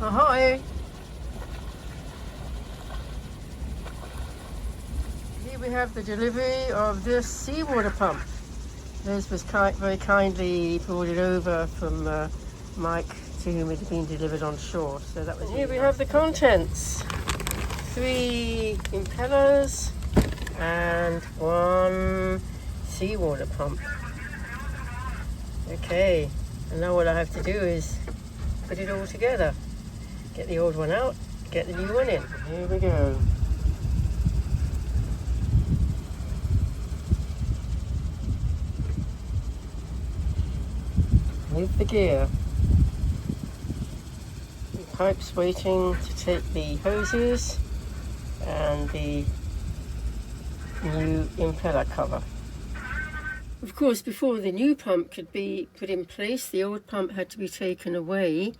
Ahoy! Here we have the delivery of this seawater pump. This was very kindly brought it over from Mike, to whom it had been delivered on shore. So that was. Here we have the contents: 3 impellers and 1 seawater pump. Okay, and now what I have to do is put it all together. Get the old one out, get the new one in. Here we go. With the gear. The pipe's waiting to take the hoses and the new impeller cover. Of course, before the new pump could be put in place, the old pump had to be taken away,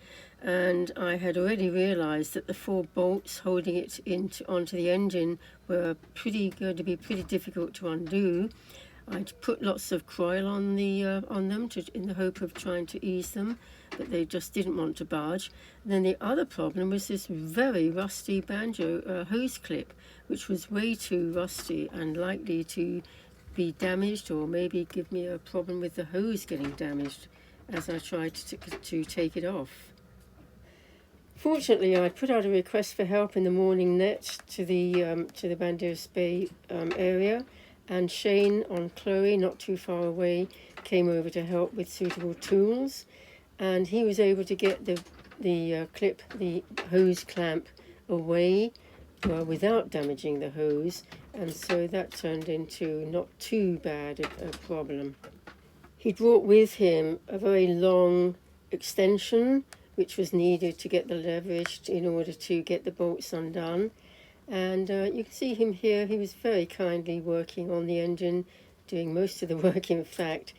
and I had already realised that the 4 bolts holding it onto the engine were going to be pretty difficult to undo. I'd put lots of coil on them in the hope of trying to ease them, but they just didn't want to budge. And then the other problem was this very rusty banjo hose clip, which was way too rusty and likely to be damaged, or maybe give me a problem with the hose getting damaged as I tried to take it off. Fortunately, I put out a request for help in the morning net to the Banderas Bay area, and Shane on Chloe, not too far away, came over to help with suitable tools, and he was able to get the hose clamp away without damaging the hose, and so that turned into not too bad a problem. He brought with him a very long extension which was needed to get the leverage in order to get the bolts undone, and you can see him here. He was very kindly working on the engine, doing most of the work in fact,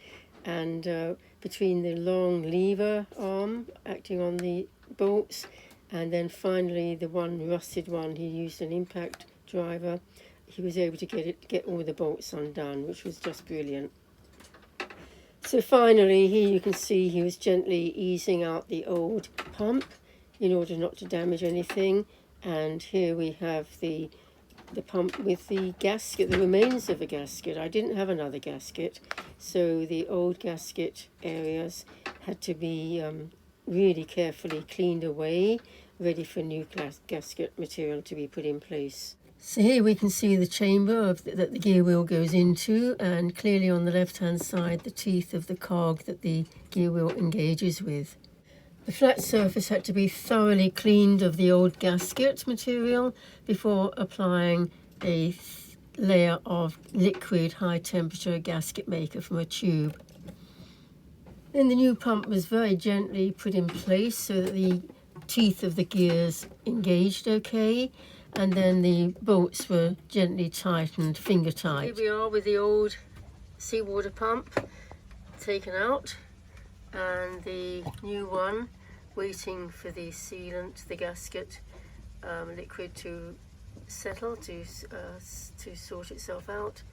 and between the long lever arm acting on the bolts, and then finally the one rusted one, he used an impact driver. He was able to get all the bolts undone, which was just brilliant. So finally, here you can see he was gently easing out the old pump in order not to damage anything. And here we have the pump with the gasket, the remains of a gasket. I didn't have another gasket, so the old gasket areas had to be really carefully cleaned away, ready for new gasket material to be put in place. So here we can see the chamber that the gear wheel goes into, and clearly on the left hand side the teeth of the cog that the gear wheel engages with. The flat surface had to be thoroughly cleaned of the old gasket material before applying a layer of liquid high temperature gasket maker from a tube. Then the new pump was very gently put in place so that the teeth of the gears engaged okay, and then the bolts were gently tightened, finger tight. Here we are with the old seawater pump taken out, and the new one waiting for the sealant, the gasket liquid to settle, to sort itself out.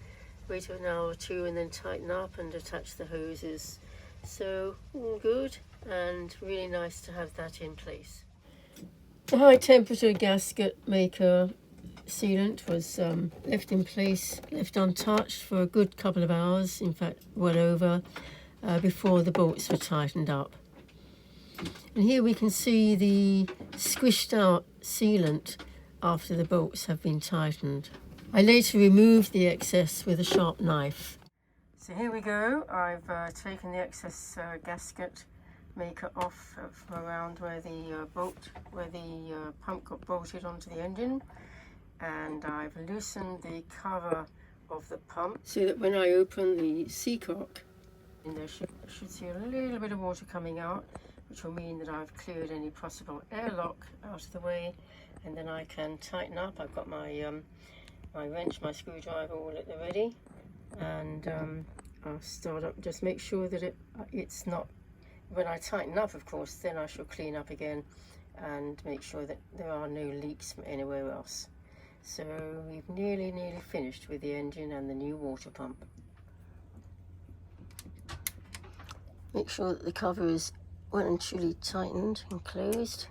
Wait an hour or two and then tighten up and attach the hoses. So all good, and really nice to have that in place. The high temperature gasket maker sealant was left in place, left untouched for a good couple of hours, in fact well over, before the bolts were tightened up. And here we can see the squished out sealant after the bolts have been tightened. I later removed the excess with a sharp knife. So here we go. I've taken the excess gasket maker off from around where the pump got bolted onto the engine, and I've loosened the cover of the pump so that when I open the seacock, I should see a little bit of water coming out, which will mean that I've cleared any possible airlock out of the way, and then I can tighten up. I've got my my wrench, my screwdriver all at the ready, and I'll start up. Just make sure that it's not. When I tighten up, of course, then I shall clean up again and make sure that there are no leaks from anywhere else. So we've nearly finished with the engine and the new water pump. Make sure that the cover is well and truly tightened and closed.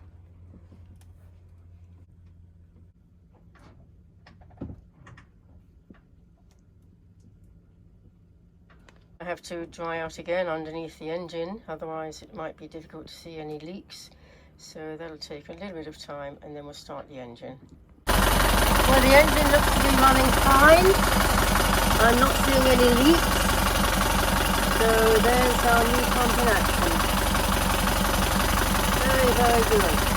I have to dry out again underneath the engine, otherwise it might be difficult to see any leaks. So that'll take a little bit of time, and then we'll start the engine. Well, the engine looks to be running fine. I'm not seeing any leaks. So there's our new pump in action. Very, very good.